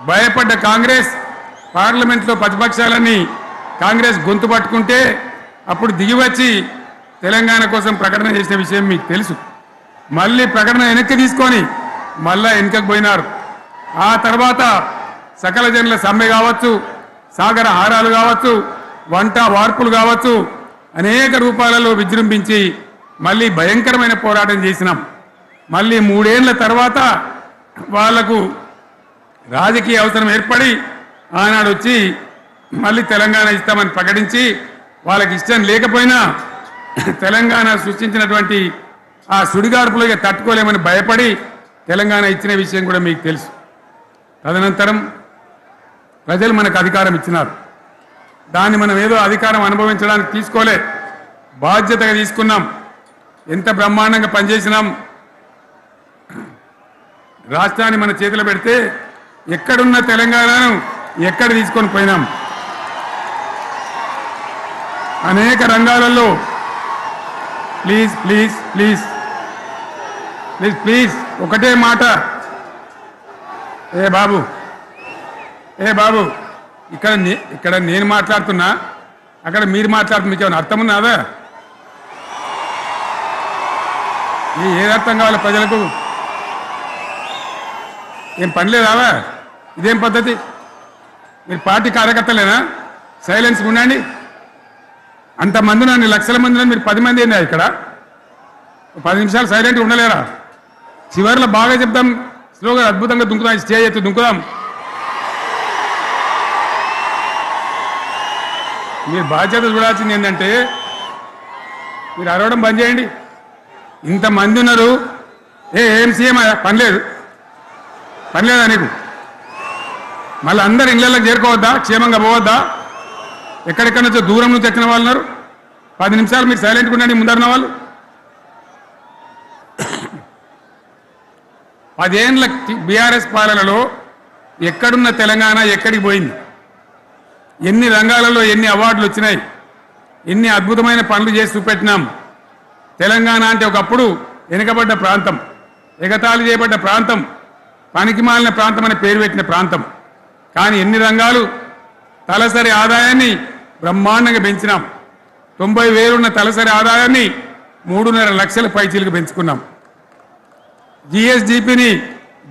భయపడ్డ కాంగ్రెస్ పార్లమెంట్లో ప్రతిపక్షాలన్నీ కాంగ్రెస్ గొంతు పట్టుకుంటే అప్పుడు దిగివచ్చి తెలంగాణ కోసం ప్రకటన చేసిన విషయం మీకు తెలుసు. మళ్ళీ ప్రకటన వెనక్కి తీసుకొని మళ్ళా వెనుకకు పోయినారు. ఆ తర్వాత సకల జనుల సమ్మె కావచ్చు, సాగర హారాలు కావచ్చు, వంట వార్పులు కావచ్చు, అనేక రూపాలలో విజృంభించి మళ్ళీ భయంకరమైన పోరాటం చేసినాం. మళ్ళీ 3 ఏళ్ల తర్వాత వాళ్లకు రాజకీయ అవసరం ఏర్పడి ఆనాడు వచ్చి మళ్ళీ తెలంగాణ ఇస్తామని ప్రకటించి వాళ్ళకి ఇష్టం లేకపోయినా తెలంగాణ సృష్టించినటువంటి ఆ సుడిగాడుపులుగా తట్టుకోలేమని భయపడి తెలంగాణ ఇచ్చిన విషయం కూడా మీకు తెలుసు. తదనంతరం ప్రజలు మనకు అధికారం ఇచ్చినారు. దాన్ని మనం ఏదో అధికారం అనుభవించడానికి తీసుకోలే, బాధ్యతగా తీసుకున్నాం. ఎంత బ్రహ్మాండంగా పనిచేసినాం. రాష్ట్రాన్ని మన చేతిలో పెడితే ఎక్కడున్న తెలంగాణను ఎక్కడ తీసుకొని పోయినాం. అనేక రంగాలలో please please please please please ఒకటే మాట. ఏ బాబు ఇక్కడ నేను మాట్లాడుతున్నా, అక్కడ మీరు మాట్లాడుతున్నా, మీకు ఏమైనా అర్థం ఉన్నదా? ఏది అర్థం కావాలి ప్రజలకు? ఏం పని లేదా? ఇదేం పద్ధతి? మీరు పార్టీ కార్యకర్తలేనా? సైలెన్స్ ఉండండి. అంతమంది నన్ను లక్షల మంది, మీరు 10 మంది ఏందా ఇక్కడ? 10 నిమిషాలు సైలెంట్గా ఉండలేరా? చివరిలో బాగా చెప్దాం, స్లోగా అద్భుతంగా దుంకుదాం, స్టేజ్ ఎత్తు దుంకుదాం. మీరు బాధ్యత చూడాల్సింది ఏంటంటే మీరు అరవడం బంద్ చేయండి. ఇంతమంది ఉన్నారు, ఏం సీఎం పనిలేదా నీకు? మళ్ళీ అందరు ఇళ్ళకి చేరుకోవద్దా? క్షేమంగా పోవద్దా? ఎక్కడెక్కడి నుంచో దూరం నుంచి వచ్చిన వాళ్ళు ఉన్నారు. 10 నిమిషాలు మీరు సైలెంట్గా ఉండండి. ముందరున్న వాళ్ళు 10 ఏళ్ళ బీఆర్ఎస్ పాలనలో ఎక్కడున్న తెలంగాణ ఎక్కడికి పోయింది? ఎన్ని రంగాలలో ఎన్ని అవార్డులు వచ్చినాయి? ఎన్ని అద్భుతమైన పనులు చేసి చూపెట్టినాం. తెలంగాణ అంటే ఒకప్పుడు వెనుకబడ్డ ప్రాంతం, ఎగతాళి చేయబడ్డ ప్రాంతం, పనికిమాలిన ప్రాంతం అని పేరు పెట్టిన ప్రాంతం. కానీ ఎన్ని రంగాలు, తలసరి ఆదాయాన్ని బ్రహ్మాండంగా పెంచినాం. 90,000 ఉన్న తలసరి ఆదాయాన్ని 3.5 లక్షల పైచీలకు పెంచుకున్నాం. జిఎస్డిపిని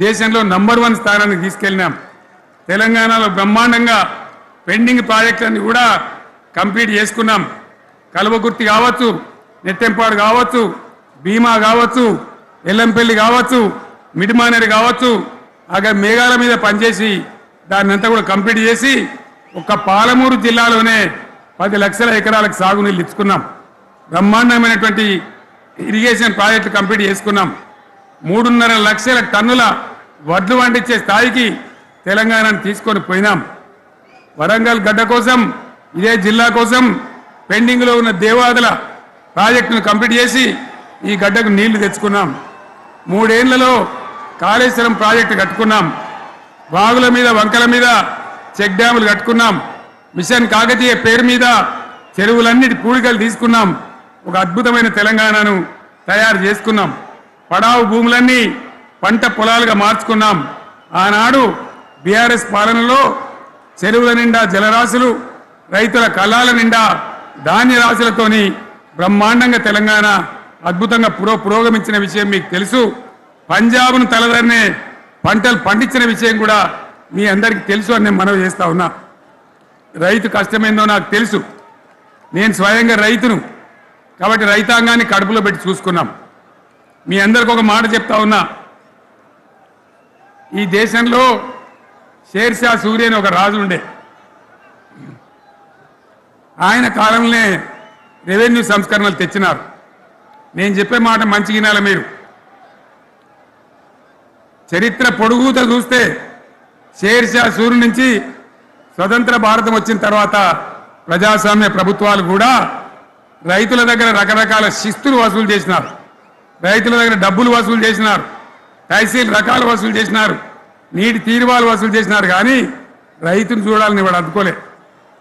దేశంలో నంబర్ 1 స్థానానికి తీసుకెళ్ళినాం. తెలంగాణలో బ్రహ్మాండంగా పెండింగ్ ప్రాజెక్టులన్నీ కూడా కంప్లీట్ చేసుకున్నాం. కల్వకుర్తి కావచ్చు, నెట్టెంపాడు కావచ్చు, భీమా కావచ్చు, ఎల్లంపల్లి కావచ్చు, మిడిమానేరు కావచ్చు, అక్కడ మేఘాల మీద పనిచేసి దాన్ని అంతా కూడా కంప్లీట్ చేసి ఒక్క పాలమూరు జిల్లాలోనే 10 లక్షల ఎకరాలకు సాగునీళ్ళు ఇచ్చుకున్నాం. బ్రహ్మాండమైనటువంటి ఇరిగేషన్ ప్రాజెక్టులు కంప్లీట్ చేసుకున్నాం. 3.5 లక్షల టన్నుల వడ్లు పండించే స్థాయికి తెలంగాణను తీసుకొని పోయినాం. వరంగల్ గడ్డ కోసం, ఇదే జిల్లా కోసం పెండింగ్లో ఉన్న దేవాదుల ప్రాజెక్టును కంప్లీట్ చేసి ఈ గడ్డకు నీళ్లు తెచ్చుకున్నాం. 3 ఏళ్లలో కాళేశ్వరం ప్రాజెక్టు కట్టుకున్నాం. వాగుల మీద, వంకల మీద చెక్ డ్యాములు కట్టుకున్నాం. మిషన్ కాకతీయ పేరు మీద చెరువులన్నిటి పూడికలు తీసుకున్నాం. ఒక అద్భుతమైన తెలంగాణను తయారు చేసుకున్నాం. పడావు భూములన్నీ పంట పొలాలుగా మార్చుకున్నాం. ఆనాడు బీఆర్ఎస్ పాలనలో చెరువుల నిండా జలరాశులు, రైతుల కళ్ళాల నిండా ధాన్య రాశులతోని బ్రహ్మాండంగా తెలంగాణ అద్భుతంగా పురోగమించిన విషయం మీకు తెలుసు. పంజాబ్ను తలదన్నే పంటలు పండించిన విషయం కూడా మీ అందరికీ తెలుసు అని నేను మనవి చేస్తా ఉన్నా. రైతు కష్టమేందో నాకు తెలుసు. నేను స్వయంగా రైతును కాబట్టి రైతాంగాన్ని కడుపులో పెట్టి చూసుకున్నాం. మీ అందరికి ఒక మాట చెప్తా ఉన్నా. ఈ దేశంలో షేర్షా సూరి అని ఒక రాజు ఉండే. ఆయన కాలంలోనే రెవెన్యూ సంస్కరణలు తెచ్చినారు. నేను చెప్పే మాట మంచి వినాల మీరు. చరిత్ర పొడుగుత చూస్తే షేర్షా సూరి నుంచి స్వతంత్ర భారతం వచ్చిన తర్వాత ప్రజాస్వామ్య ప్రభుత్వాలు కూడా రైతుల దగ్గర రకరకాల శిస్తులు వసూలు చేసినారు. రైతుల దగ్గర డబ్బులు వసూలు చేసినారు. తహసీల్ రకాలు వసూలు చేసినారు. నీటి తీరువాలు వసూలు చేసినారు. కానీ రైతును చూడాలని వాడు అందుకోలే.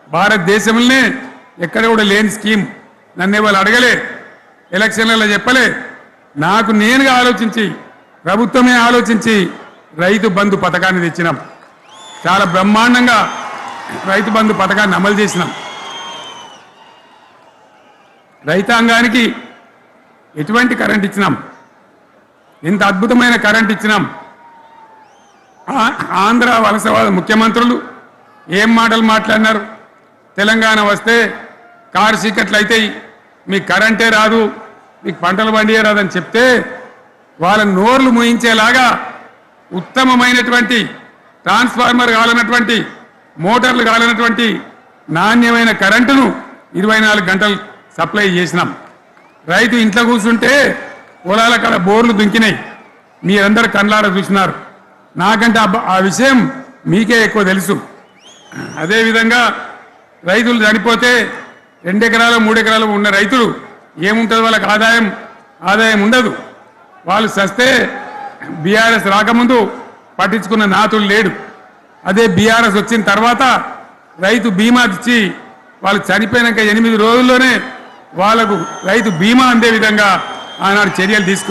భారతదేశంలోనే ఎక్కడ కూడా లేని స్కీమ్. నన్ను వాళ్ళు అడగలే, ఎలక్షన్లలో చెప్పలే. నాకు నేనుగా ఆలోచించి, ప్రభుత్వమే ఆలోచించి రైతు బంధు పథకాన్ని తెచ్చినాం. చాలా బ్రహ్మాండంగా రైతు బంధు పథకాన్ని అమలు చేసినాం. రైతాంగానికి ఎటువంటి కరెంట్ ఇచ్చినాం, ఎంత అద్భుతమైన కరెంట్ ఇచ్చినాం. ఆంధ్ర వలసవాద ముఖ్యమంత్రులు ఏం మాటలు మాట్లాడినారు. తెలంగాణ వస్తే కారు చీకట్లు అవుతాయి, మీకు కరెంటే రాదు, మీకు పంటలు పండియే రాదని చెప్తే వాళ్ళ నోర్లు మూయించేలాగా ఉత్తమమైనటువంటి ట్రాన్స్ఫార్మర్ కావాలన్నటువంటి మోటార్లు కావాలన్నటువంటి నాణ్యమైన కరెంటును 24 గంటలు సప్లై చేసినాం. రైతు ఇంట్లో కూర్చుంటే పొలాల కాడ బోర్లు దుంకినాయి, మీరందరూ కళ్ళారా చూసినారు. నాకంటే ఆ విషయం మీకే ఎక్కువ తెలుసు. అదేవిధంగా రైతులు చనిపోతే 2 ఎకరాలు 3 ఎకరాలు ఉన్న రైతులు ఏముంటుంది, వాళ్ళకి ఆదాయం ఉండదు. వాళ్ళు చస్తే బీఆర్ఎస్ రాకముందు పట్టించుకున్న నాతులు లేడు. అదే బీఆర్ఎస్ వచ్చిన తర్వాత రైతు బీమా ఇచ్చి వాళ్ళు చనిపోయినాక 8 రోజుల్లోనే వాళ్లకు రైతు బీమా అందే విధంగా ఆనాడు చర్యలు తీసుకు